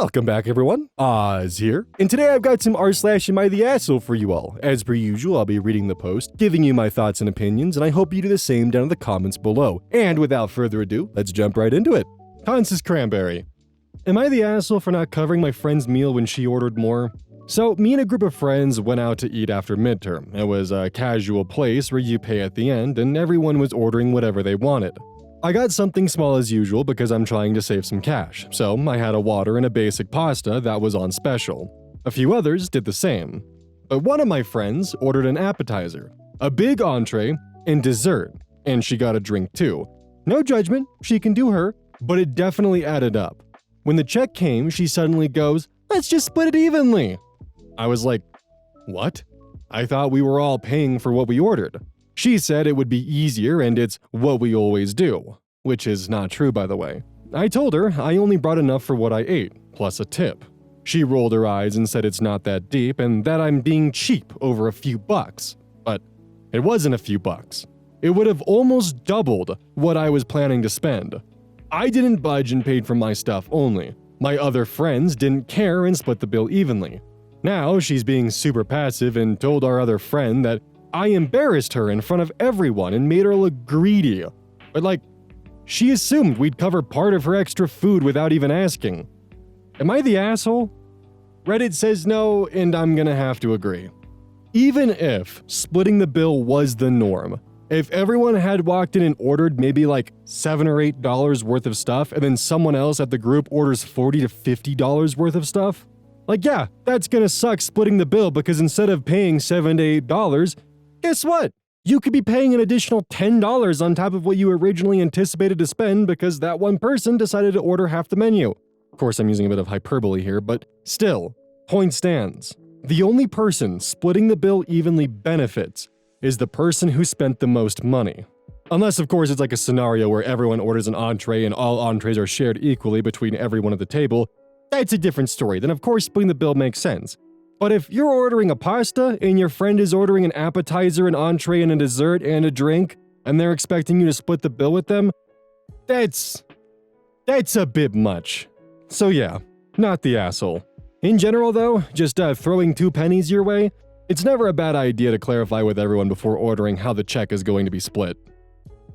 Welcome back, everyone. Oz here, and today I've got some r/am I the asshole for you all. As per usual, I'll be reading the post, giving you my thoughts and opinions, and I hope you do the same down in the comments below. And without further ado, let's jump right into it. Consus Cranberry. Am I the asshole for not covering my friend's meal when she ordered more? So, me and a group of friends went out to eat after midterm. It was a casual place where you pay at the end, and everyone was ordering whatever they wanted. I got something small as usual because I'm trying to save some cash, so I had a water and a basic pasta that was on special. A few others did the same. But one of my friends ordered an appetizer, a big entree, and dessert, and she got a drink too. No judgment, she can do her, but it definitely added up. When the check came, she suddenly goes, "Let's just split it evenly." I was like, what? I thought we were all paying for what we ordered. She said it would be easier and it's what we always do, which is not true, by the way. I told her I only brought enough for what I ate, plus a tip. She rolled her eyes and said it's not that deep and that I'm being cheap over a few bucks. But it wasn't a few bucks. It would have almost doubled what I was planning to spend. I didn't budge and paid for my stuff only. My other friends didn't care and split the bill evenly. Now she's being super passive and told our other friend that I embarrassed her in front of everyone and made her look greedy. But she assumed we'd cover part of her extra food without even asking. Am I the asshole? Reddit says no, and I'm gonna have to agree. Even if splitting the bill was the norm, if everyone had walked in and ordered maybe $7 or $8 worth of stuff, and then someone else at the group orders $40 to $50 worth of stuff, yeah, that's gonna suck splitting the bill because instead of paying $7 to $8, guess what? You could be paying an additional $10 on top of what you originally anticipated to spend because that one person decided to order half the menu. Of course, I'm using a bit of hyperbole here, but still, point stands. The only person splitting the bill evenly benefits is the person who spent the most money. Unless, of course, it's a scenario where everyone orders an entree and all entrees are shared equally between everyone at the table. That's a different story. Then, of course, splitting the bill makes sense. But if you're ordering a pasta and your friend is ordering an appetizer, an entree, and a dessert and a drink, and they're expecting you to split the bill with them, that's a bit much. So yeah, not the asshole. In general though, just throwing 2 pennies your way, it's never a bad idea to clarify with everyone before ordering how the check is going to be split.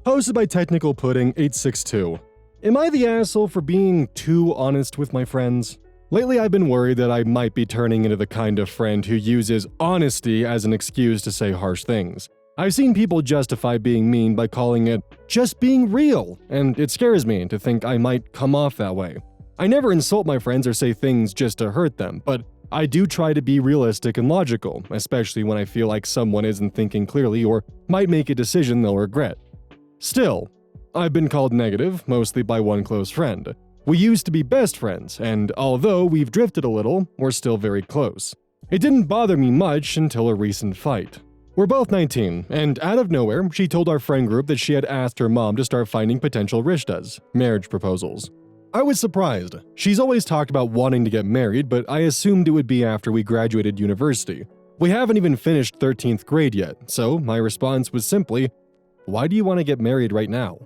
Posted by Technical Pudding 862. Am I the asshole for being too honest with my friends? Lately, I've been worried that I might be turning into the kind of friend who uses honesty as an excuse to say harsh things. I've seen people justify being mean by calling it just being real, and it scares me to think I might come off that way. I never insult my friends or say things just to hurt them, but I do try to be realistic and logical, especially when I feel like someone isn't thinking clearly or might make a decision they'll regret. Still, I've been called negative, mostly by one close friend. We used to be best friends, and although we've drifted a little, we're still very close. It didn't bother me much until a recent fight. We're both 19, and out of nowhere, she told our friend group that she had asked her mom to start finding potential rishtas, marriage proposals. I was surprised. She's always talked about wanting to get married, but I assumed it would be after we graduated university. We haven't even finished 13th grade yet, so my response was simply, "Why do you want to get married right now?"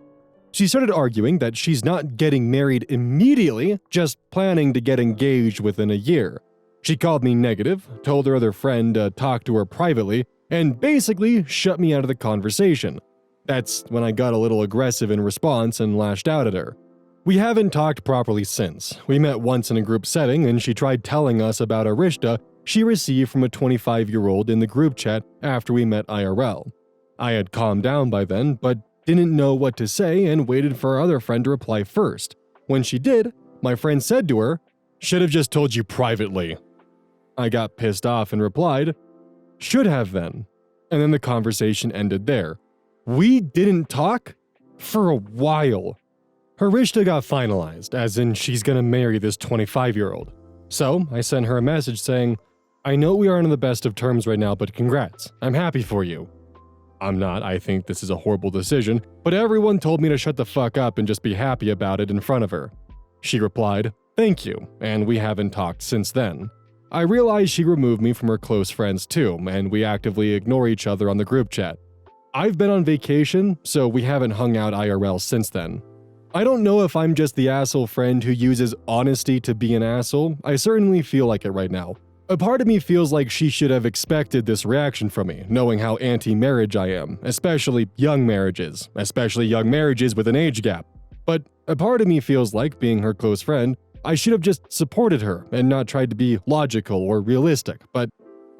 She started arguing that she's not getting married immediately, just planning to get engaged within a year. She called me negative, told her other friend to talk to her privately, and basically shut me out of the conversation. That's when I got a little aggressive in response and lashed out at her. We haven't talked properly since. We met once in a group setting and she tried telling us about a rishta she received from a 25-year-old in the group chat after we met IRL. I had calmed down by then, but didn't know what to say and waited for our other friend to reply first. When she did, my friend said to her, "Should have just told you privately." I got pissed off and replied, "Should have then." And then the conversation ended there. We didn't talk for a while. Her rishta got finalized, as in she's gonna marry this 25-year-old. So I sent her a message saying, "I know we aren't on the best of terms right now, but congrats. I'm happy for you." I'm not, I think this is a horrible decision, but everyone told me to shut the fuck up and just be happy about it in front of her. She replied, "Thank you," and we haven't talked since then. I realized she removed me from her close friends too, and we actively ignore each other on the group chat. I've been on vacation, so we haven't hung out IRL since then. I don't know if I'm just the asshole friend who uses honesty to be an asshole. I certainly feel like it right now. A part of me feels like she should have expected this reaction from me, knowing how anti-marriage I am, especially young marriages with an age gap. But a part of me feels like, being her close friend, I should have just supported her and not tried to be logical or realistic, but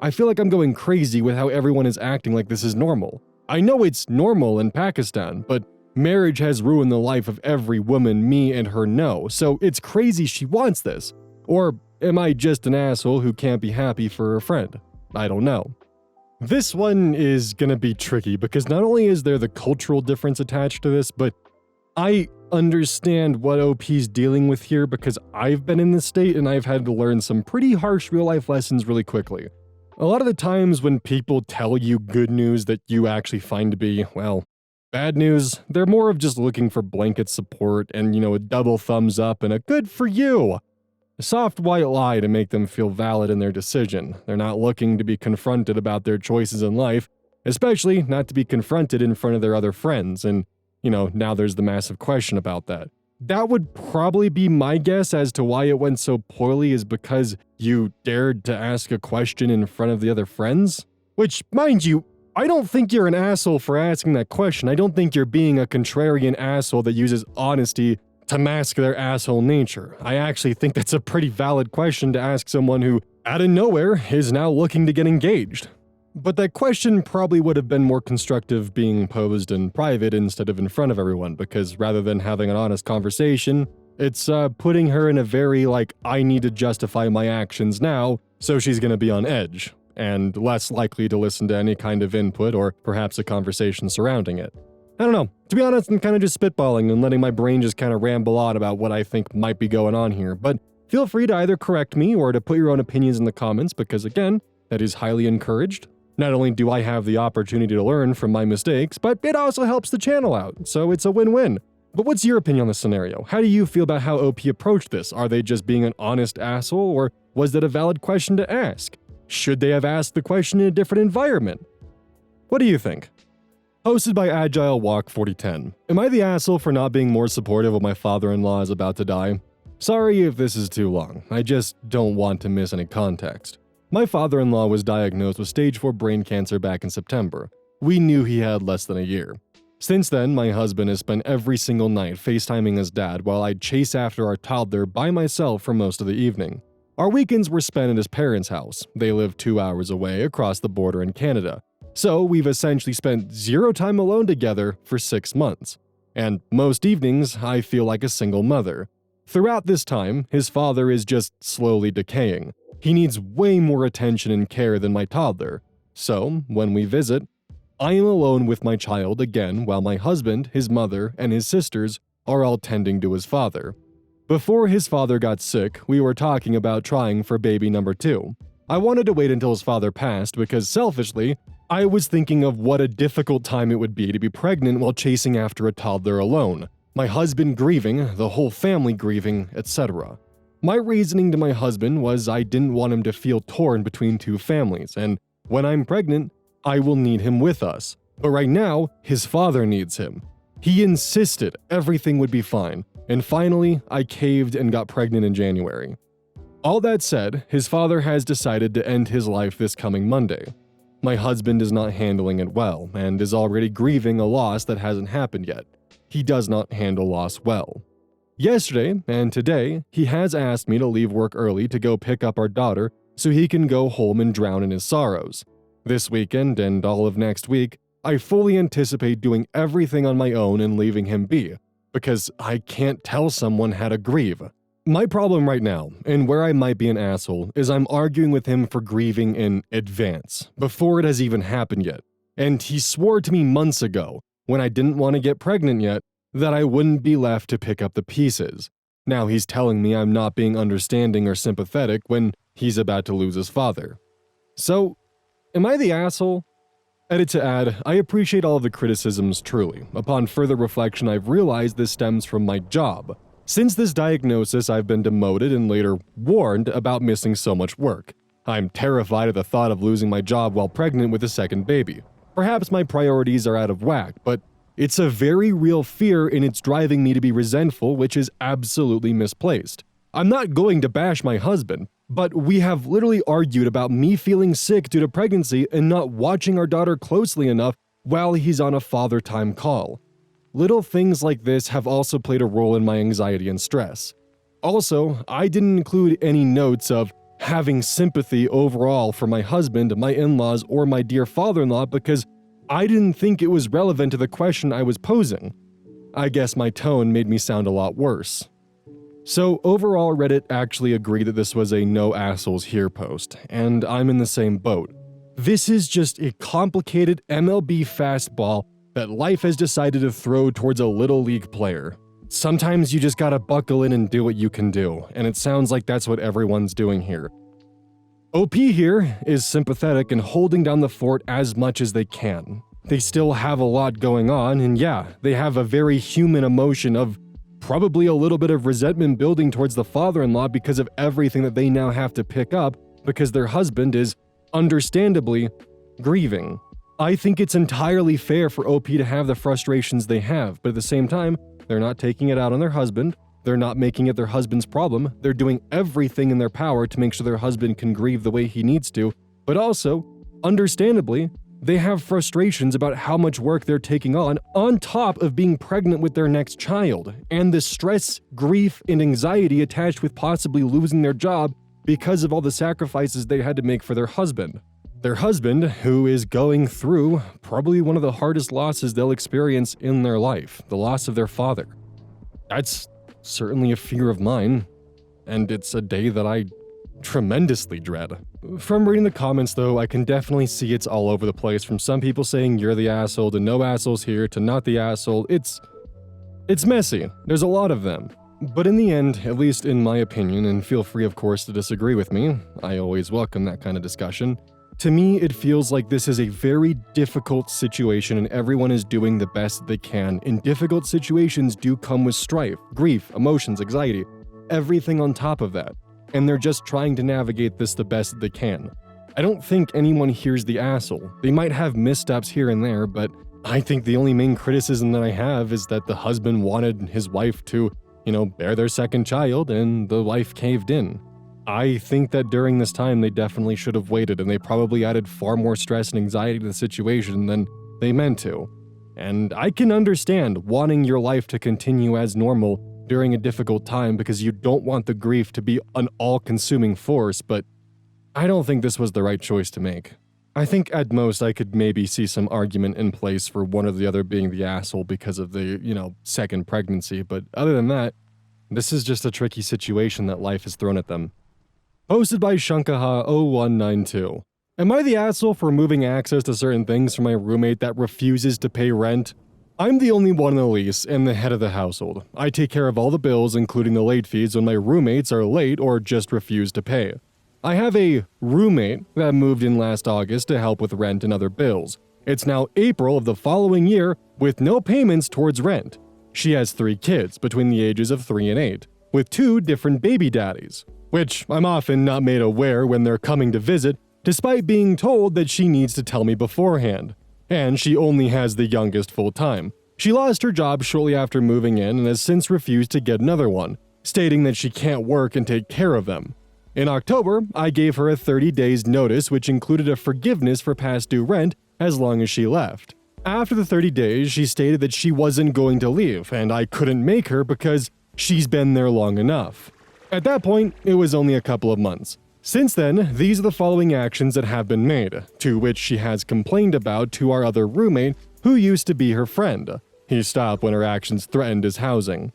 I feel like I'm going crazy with how everyone is acting like this is normal. I know it's normal in Pakistan, but marriage has ruined the life of every woman me and her know, so it's crazy she wants this. Or am I just an asshole who can't be happy for a friend? I don't know. This one is gonna be tricky because not only is there the cultural difference attached to this, but I understand what OP's dealing with here because I've been in this state and I've had to learn some pretty harsh real-life lessons really quickly. A lot of the times when people tell you good news that you actually find to be, well, bad news, they're more of just looking for blanket support and, a double thumbs up and a good for you. A soft white lie to make them feel valid in their decision. They're not looking to be confronted about their choices in life, especially not to be confronted in front of their other friends, and now there's the massive question about that. That would probably be my guess as to why it went so poorly is because you dared to ask a question in front of the other friends? Which, mind you, I don't think you're an asshole for asking that question. I don't think you're being a contrarian asshole that uses honesty to mask their asshole nature. I actually think that's a pretty valid question to ask someone who, out of nowhere, is now looking to get engaged. But that question probably would have been more constructive being posed in private instead of in front of everyone, because rather than having an honest conversation, it's putting her in a very, I need to justify my actions now, so she's gonna be on edge, and less likely to listen to any kind of input or perhaps a conversation surrounding it. I don't know. To be honest, I'm kind of just spitballing and letting my brain just kind of ramble on about what I think might be going on here, but feel free to either correct me or to put your own opinions in the comments because, again, that is highly encouraged. Not only do I have the opportunity to learn from my mistakes, but it also helps the channel out, so it's a win-win. But what's your opinion on this scenario? How do you feel about how OP approached this? Are they just being an honest asshole, or was that a valid question to ask? Should they have asked the question in a different environment? What do you think? Hosted by Agile Walk 4010. Am I the asshole for not being more supportive when my father-in-law is about to die? Sorry if this is too long, I just don't want to miss any context. My father-in-law was diagnosed with stage 4 brain cancer back in September. We knew he had less than a year. Since then, my husband has spent every single night FaceTiming his dad while I'd chase after our toddler by myself for most of the evening. Our weekends were spent at his parents' house. They live 2 hours away across the border in Canada. So we've essentially spent 0 time alone together for 6 months. And most evenings, I feel like a single mother. Throughout this time, his father is just slowly decaying. He needs way more attention and care than my toddler. So, when we visit, I am alone with my child again while my husband, his mother, and his sisters are all tending to his father. Before his father got sick, we were talking about trying for baby number 2. I wanted to wait until his father passed because selfishly, I was thinking of what a difficult time it would be to be pregnant while chasing after a toddler alone. My husband grieving, the whole family grieving, etc. My reasoning to my husband was I didn't want him to feel torn between 2 families, and when I'm pregnant, I will need him with us. But right now, his father needs him. He insisted everything would be fine, and finally, I caved and got pregnant in January. All that said, his father has decided to end his life this coming Monday. My husband is not handling it well, and is already grieving a loss that hasn't happened yet. He does not handle loss well. Yesterday and today, he has asked me to leave work early to go pick up our daughter so he can go home and drown in his sorrows. This weekend and all of next week, I fully anticipate doing everything on my own and leaving him be, because I can't tell someone how to grieve. My problem right now, and where I might be an asshole, is I'm arguing with him for grieving in advance, before it has even happened yet. And he swore to me months ago, when I didn't want to get pregnant yet, that I wouldn't be left to pick up the pieces. Now he's telling me I'm not being understanding or sympathetic when he's about to lose his father. So, am I the asshole? Edit to add, I appreciate all of the criticisms truly. Upon further reflection, I've realized this stems from my job. Since this diagnosis, I've been demoted and later warned about missing so much work. I'm terrified at the thought of losing my job while pregnant with a second baby. Perhaps my priorities are out of whack, but It's a very real fear and it's driving me to be resentful, which is absolutely misplaced. I'm not going to bash my husband, but we have literally argued about me feeling sick due to pregnancy and not watching our daughter closely enough while he's on a father time call. Little things like this have also played a role in my anxiety and stress. Also, I didn't include any notes of having sympathy overall for my husband, my in-laws, or my dear father-in-law because I didn't think it was relevant to the question I was posing. I guess my tone made me sound a lot worse. So overall, Reddit actually agreed that this was a no assholes here post, and I'm in the same boat. This is just a complicated MLB fastball that life has decided to throw towards a little league player. Sometimes you just gotta buckle in and do what you can do, and it sounds like that's what everyone's doing here. OP here is sympathetic and holding down the fort as much as they can. They still have a lot going on, and yeah, they have a very human emotion of probably a little bit of resentment building towards the father-in-law because of everything that they now have to pick up because their husband is, understandably, grieving. I think it's entirely fair for OP to have the frustrations they have, but at the same time, they're not taking it out on their husband, they're not making it their husband's problem, they're doing everything in their power to make sure their husband can grieve the way he needs to, but also, understandably, they have frustrations about how much work they're taking on top of being pregnant with their next child, and the stress, grief, and anxiety attached with possibly losing their job because of all the sacrifices they had to make for their husband. Their husband, who is going through probably one of the hardest losses they'll experience in their life, the loss of their father. That's certainly a fear of mine, and it's a day that I tremendously dread. From reading the comments though, I can definitely see it's all over the place, from some people saying you're the asshole to no assholes here to not the asshole. It's messy. There's a lot of them. But in the end, at least in my opinion, and feel free of course to disagree with me, I always welcome that kind of discussion. To me, it feels like this is a very difficult situation and everyone is doing the best they can, and difficult situations do come with strife, grief, emotions, anxiety, everything on top of that, and they're just trying to navigate this the best that they can. I don't think anyone here's the asshole. They might have missteps here and there, but I think the only main criticism that I have is that the husband wanted his wife to, bear their second child, and the wife caved in. I think that during this time they definitely should have waited, and they probably added far more stress and anxiety to the situation than they meant to. And I can understand wanting your life to continue as normal during a difficult time because you don't want the grief to be an all-consuming force, but I don't think this was the right choice to make. I think at most I could maybe see some argument in place for one or the other being the asshole because of the, second pregnancy, but other than that, this is just a tricky situation that life has thrown at them. Posted by Shankaha0192. Am I the asshole for removing access to certain things from my roommate that refuses to pay rent? I'm the only one in the lease and the head of the household. I take care of all the bills, including the late fees when my roommates are late or just refuse to pay. I have a roommate that moved in last August to help with rent and other bills. It's now April of the following year with no payments towards rent. She has 3 kids between the ages of 3 and 8, with 2 different baby daddies, which I'm often not made aware when they're coming to visit, despite being told that she needs to tell me beforehand. And she only has the youngest full-time. She lost her job shortly after moving in and has since refused to get another one, stating that she can't work and take care of them. In October, I gave her a 30 days notice, which included a forgiveness for past due rent as long as she left. After the 30 days, she stated that she wasn't going to leave, and I couldn't make her because she's been there long enough. At that point, it was only a couple of months. Since then, these are the following actions that have been made, to which she has complained about to our other roommate, who used to be her friend. He stopped when her actions threatened his housing.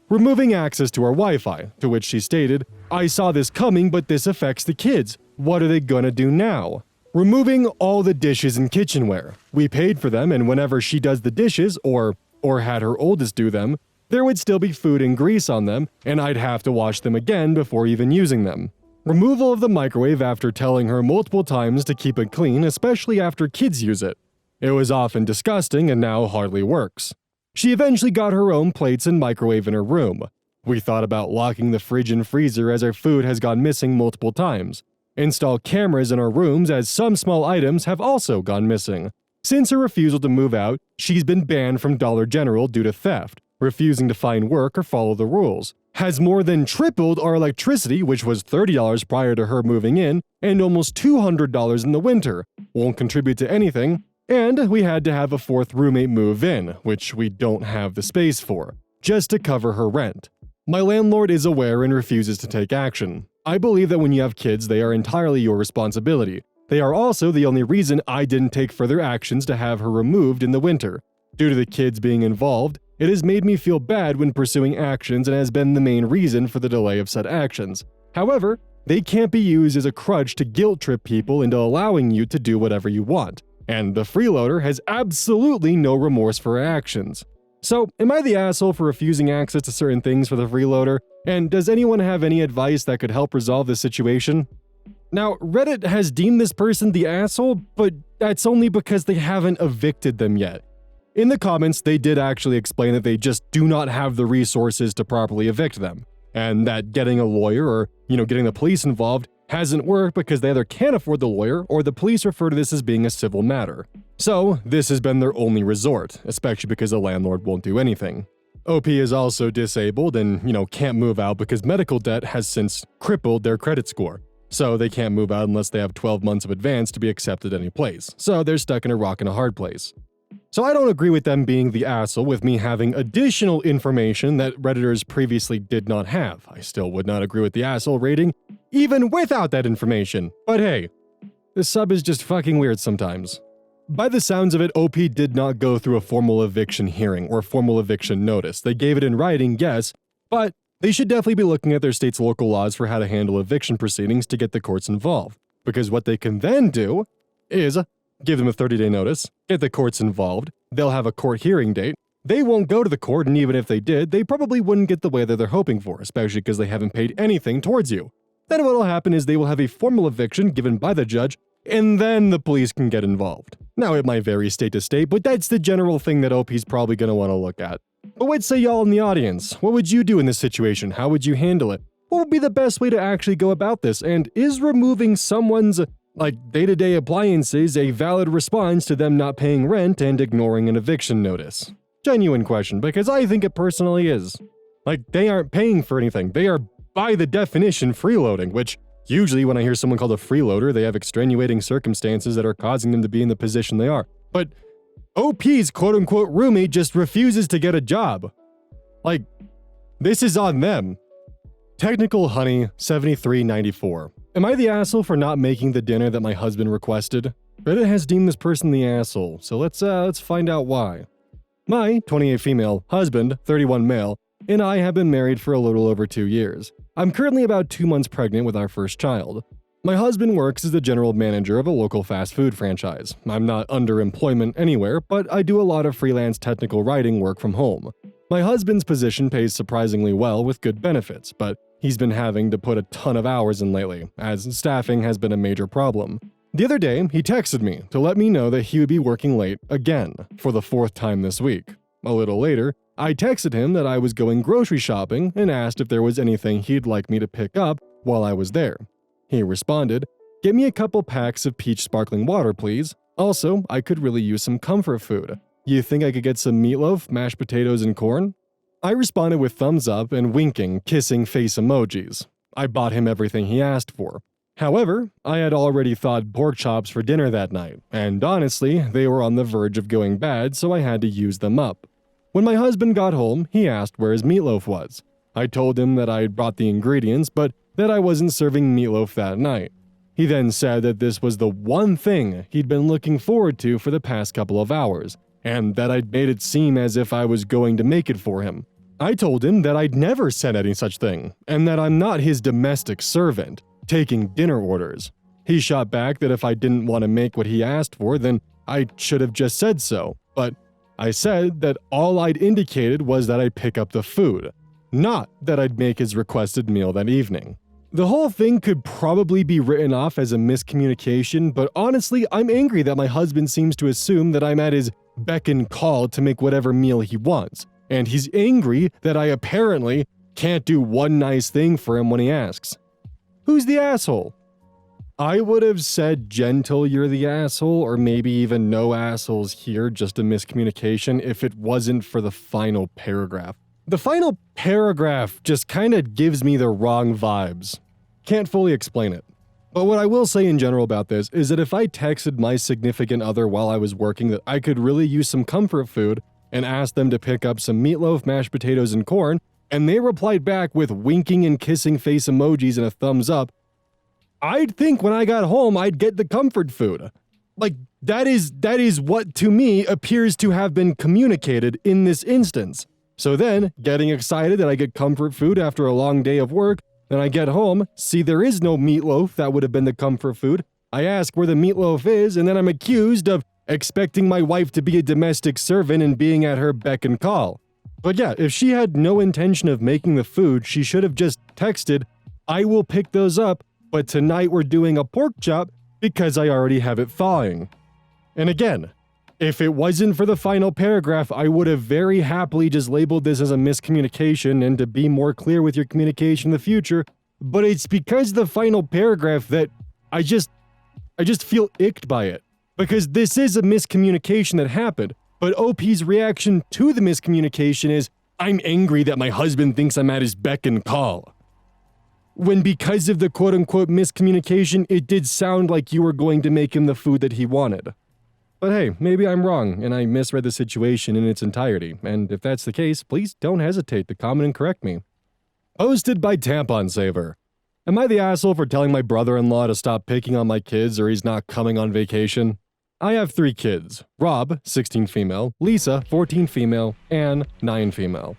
Removing access to our Wi-Fi, to which she stated, I saw this coming, but this affects the kids. What are they gonna do now? Removing all the dishes and kitchenware. We paid for them, and whenever she does the dishes, or had her oldest do them, there would still be food and grease on them, and I'd have to wash them again before even using them. Removal of the microwave after telling her multiple times to keep it clean, especially after kids use it. It was often disgusting and now hardly works. She eventually got her own plates and microwave in her room. We thought about locking the fridge and freezer as our food has gone missing multiple times. Install cameras in our rooms as some small items have also gone missing. Since her refusal to move out, she's been banned from Dollar General due to theft, refusing to find work or follow the rules, has more than tripled our electricity, which was $30 prior to her moving in, and almost $200 in the winter, won't contribute to anything, and we had to have a fourth roommate move in, which we don't have the space for, just to cover her rent. My landlord is aware and refuses to take action. I believe that when you have kids, they are entirely your responsibility. They are also the only reason I didn't take further actions to have her removed in the winter. Due to the kids being involved, it has made me feel bad when pursuing actions and has been the main reason for the delay of said actions. However, they can't be used as a crutch to guilt trip people into allowing you to do whatever you want, and the freeloader has absolutely no remorse for her actions. So, am I the asshole for refusing access to certain things for the freeloader? And does anyone have any advice that could help resolve this situation? Now, Reddit has deemed this person the asshole, but that's only because they haven't evicted them yet. In the comments, they did actually explain that they just do not have the resources to properly evict them, and that getting a lawyer or, getting the police involved hasn't worked because they either can't afford the lawyer or the police refer to this as being a civil matter. So, this has been their only resort, especially because the landlord won't do anything. OP is also disabled and, can't move out because medical debt has since crippled their credit score. So they can't move out unless they have 12 months of advance to be accepted any place. So they're stuck in a rock and a hard place. So I don't agree with them being the asshole with me having additional information that Redditors previously did not have. I still would not agree with the asshole rating, even without that information. But hey, this sub is just fucking weird sometimes. By the sounds of it, OP did not go through a formal eviction hearing or formal eviction notice. They gave it in writing, yes, but they should definitely be looking at their state's local laws for how to handle eviction proceedings to get the courts involved. Because what they can then do is give them a 30-day notice, get the courts involved, they'll have a court hearing date, they won't go to the court, and even if they did, they probably wouldn't get the way that they're hoping for, especially because they haven't paid anything towards you. Then what will happen is they will have a formal eviction given by the judge, and then the police can get involved. Now, it might vary state to state, but that's the general thing that OP's probably going to want to look at. But what say y'all in the audience? What would you do in this situation? How would you handle it? What would be the best way to actually go about this? And is removing someone's, day-to-day appliances a valid response to them not paying rent and ignoring an eviction notice? Genuine question, because I think it personally is. They aren't paying for anything. They are, by the definition, freeloading, which usually when I hear someone called a freeloader, they have extenuating circumstances that are causing them to be in the position they are. But OP's quote-unquote roommate just refuses to get a job. This is on them. Technical Honey 7394. Am I the asshole for not making the dinner that my husband requested? Reddit has deemed this person the asshole, so let's find out why. My 28 female husband, 31 male, and I have been married for a little over 2 years. I'm currently about 2 months pregnant with our first child. My husband works as the general manager of a local fast food franchise. I'm not under employment anywhere, but I do a lot of freelance technical writing work from home. My husband's position pays surprisingly well with good benefits, but he's been having to put a ton of hours in lately, as staffing has been a major problem. The other day, he texted me to let me know that he would be working late again, for the 4th time this week. A little later, I texted him that I was going grocery shopping and asked if there was anything he'd like me to pick up while I was there. He responded, "Get me a couple packs of peach sparkling water, please. Also, I could really use some comfort food. You think I could get some meatloaf, mashed potatoes, and corn?" I responded with thumbs up and winking, kissing face emojis. I bought him everything he asked for. However, I had already thawed pork chops for dinner that night, and honestly, they were on the verge of going bad, so I had to use them up. When my husband got home, he asked where his meatloaf was. I told him that I had brought the ingredients, but that I wasn't serving meatloaf that night. He then said that this was the one thing he'd been looking forward to for the past couple of hours, and that I'd made it seem as if I was going to make it for him. I told him that I'd never said any such thing, and that I'm not his domestic servant, taking dinner orders. He shot back that if I didn't want to make what he asked for, then I should have just said so, but I said that all I'd indicated was that I'd pick up the food, not that I'd make his requested meal that evening. The whole thing could probably be written off as a miscommunication, but honestly, I'm angry that my husband seems to assume that I'm at his beck and call to make whatever meal he wants, and he's angry that I apparently can't do one nice thing for him when he asks. Who's the asshole? I would have said gentle, you're the asshole, or maybe even no assholes here, just a miscommunication if it wasn't for the final paragraph. The final paragraph just kind of gives me the wrong vibes. Can't fully explain it. But what I will say in general about this is that if I texted my significant other while I was working that I could really use some comfort food and asked them to pick up some meatloaf, mashed potatoes, and corn, and they replied back with winking and kissing face emojis and a thumbs up, I'd think when I got home I'd get the comfort food. Like, that is what to me appears to have been communicated in this instance. So then, getting excited that I get comfort food after a long day of work, then I get home, see there is no meatloaf that would have been the comfort food, I ask where the meatloaf is, and then I'm accused of expecting my wife to be a domestic servant and being at her beck and call. But yeah, if she had no intention of making the food, she should have just texted, I will pick those up, but tonight we're doing a pork chop because I already have it thawing. And again, if it wasn't for the final paragraph, I would have very happily just labeled this as a miscommunication and to be more clear with your communication in the future, but it's because of the final paragraph that I just feel icked by it. Because this is a miscommunication that happened, but OP's reaction to the miscommunication is, I'm angry that my husband thinks I'm at his beck and call. When because of the quote-unquote miscommunication, it did sound like you were going to make him the food that he wanted. But hey, maybe I'm wrong, and I misread the situation in its entirety, and if that's the case, please don't hesitate to comment and correct me. Posted by Tampon Saver. Am I the asshole for telling my brother-in-law to stop picking on my kids or he's not coming on vacation? I have 3 kids. Rob, 16 female, Lisa, 14 female, Anne, 9 female.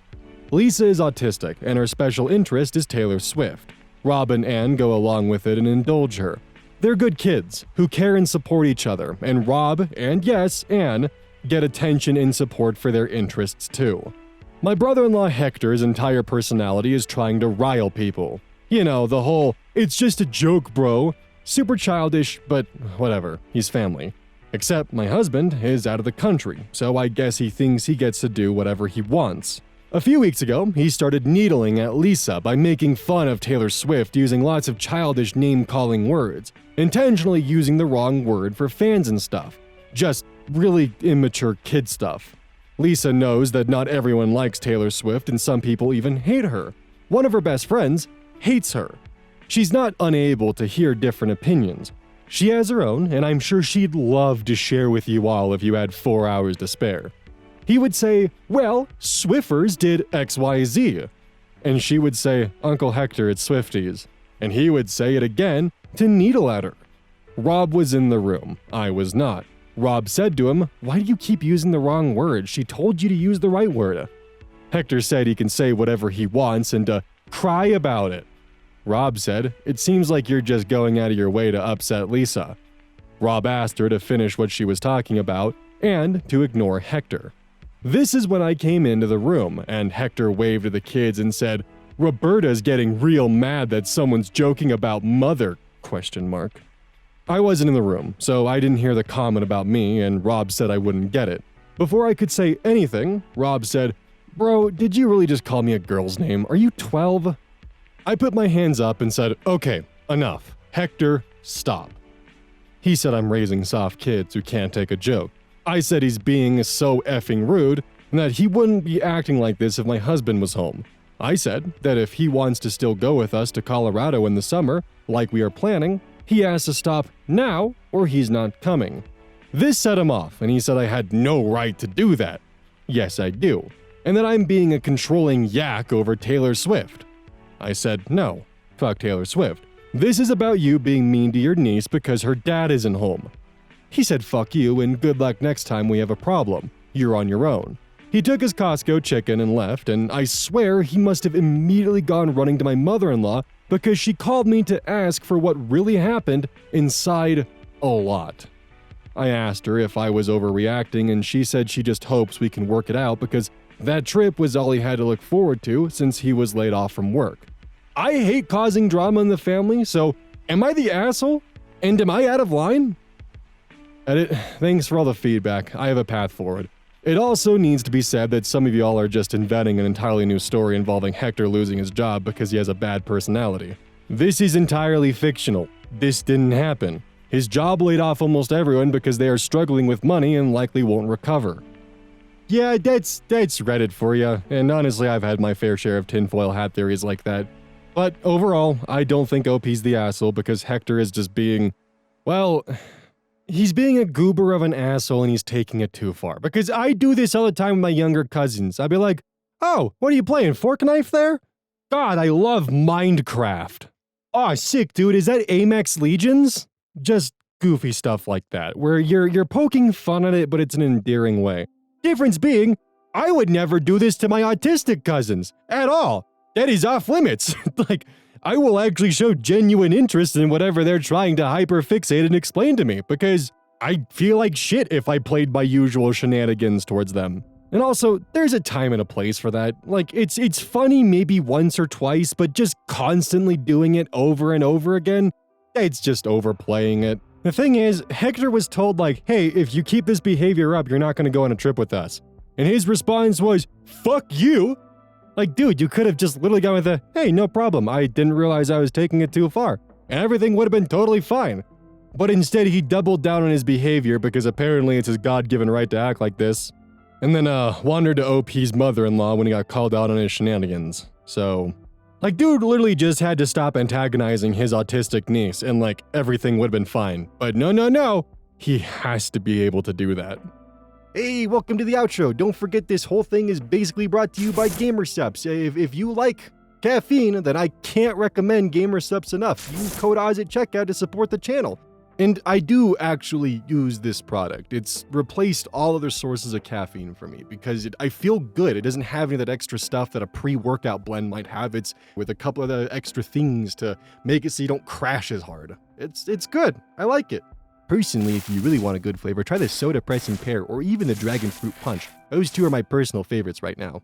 Lisa is autistic, and her special interest is Taylor Swift. Rob and Anne go along with it and indulge her. They're good kids, who care and support each other, and Rob, and yes, Anne, get attention and support for their interests too. My brother-in-law Hector's entire personality is trying to rile people. You know, the whole, it's just a joke, bro. Super childish, but whatever, he's family. Except my husband is out of the country, so I guess he thinks he gets to do whatever he wants. A few weeks ago, he started needling at Lisa by making fun of Taylor Swift using lots of childish name-calling words, intentionally using the wrong word for fans and stuff. Just really immature kid stuff. Lisa knows that not everyone likes Taylor Swift and some people even hate her. One of her best friends hates her. She's not unable to hear different opinions. She has her own, and I'm sure she'd love to share with you all if you had 4 hours to spare. He would say, well, Swiffers did XYZ. And she would say, Uncle Hector, it's Swifties. And he would say it again to needle at her. Rob was in the room. I was not. Rob said to him, why do you keep using the wrong word? She told you to use the right word. Hector said he can say whatever he wants and to cry about it. Rob said, it seems like you're just going out of your way to upset Lisa. Rob asked her to finish what she was talking about and to ignore Hector. This is when I came into the room, and Hector waved to the kids and said, Roberta's getting real mad that someone's joking about mother, ? I wasn't in the room, so I didn't hear the comment about me, and Rob said I wouldn't get it. Before I could say anything, Rob said, Bro, did you really just call me a girl's name? Are you 12? I put my hands up and said, okay, enough. Hector, stop. He said I'm raising soft kids who can't take a joke. I said he's being so effing rude and that he wouldn't be acting like this if my husband was home. I said that if he wants to still go with us to Colorado in the summer, like we are planning, he has to stop now or he's not coming. This set him off, and he said I had no right to do that. Yes, I do. And that I'm being a controlling yak over Taylor Swift. I said, no, fuck Taylor Swift. This is about you being mean to your niece because her dad isn't home. He said, fuck you, and good luck next time we have a problem. You're on your own. He took his Costco chicken and left, and I swear he must have immediately gone running to my mother-in-law because she called me to ask for what really happened inside a lot. I asked her if I was overreacting, and she said she just hopes we can work it out because that trip was all he had to look forward to since he was laid off from work. I hate causing drama in the family, so am I the asshole? And am I out of line? Edit, thanks for all the feedback. I have a path forward. It also needs to be said that some of y'all are just inventing an entirely new story involving Hector losing his job because he has a bad personality. This is entirely fictional. this didn't happen. His job laid off almost everyone because they are struggling with money and likely won't recover. Yeah, that's Reddit for you, and honestly I've had my fair share of tinfoil hat theories like that. But overall, I don't think OP's the asshole because Hector is just being, well, he's being a goober of an asshole and he's taking it too far. Because I do this all the time with my younger cousins. I'd be like, oh, what are you playing, fork knife there? God, I love Minecraft. Aw, sick, dude, is that Amex Legions? Just goofy stuff like that, where you're poking fun at it, but it's an endearing way. Difference being, I would never do this to my autistic cousins, at all. That is off limits. Like, I will actually show genuine interest in whatever they're trying to hyperfixate and explain to me, because I feel like shit if I played my usual shenanigans towards them. And also, there's a time and a place for that. Like, it's funny maybe once or twice, but just constantly doing it over and over again, it's just overplaying it. The thing is, Hector was told like, hey, if you keep this behavior up, you're not gonna go on a trip with us. And his response was, fuck you! Like, dude, you could have just literally gone with a, hey, no problem, I didn't realize I was taking it too far. And everything would have been totally fine. But instead, he doubled down on his behavior because apparently it's his God-given right to act like this. And then, wandered to OP's mother-in-law when he got called out on his shenanigans. So, like, dude literally just had to stop antagonizing his autistic niece and, like, everything would have been fine. But no, he has to be able to do that. Hey, welcome to the outro. Don't forget this whole thing is basically brought to you by GamerSupps. If you like caffeine, then I can't recommend GamerSupps enough. Use code Oz at checkout to support the channel. And I do actually use this product. It's replaced all other sources of caffeine for me because I feel good. It doesn't have any of that extra stuff that a pre-workout blend might have. It's with a couple of the extra things to make it so you don't crash as hard. It's good. I like it. Personally, if you really want a good flavor, try the Soda Pressing Pear or even the Dragon Fruit Punch. Those two are my personal favorites right now.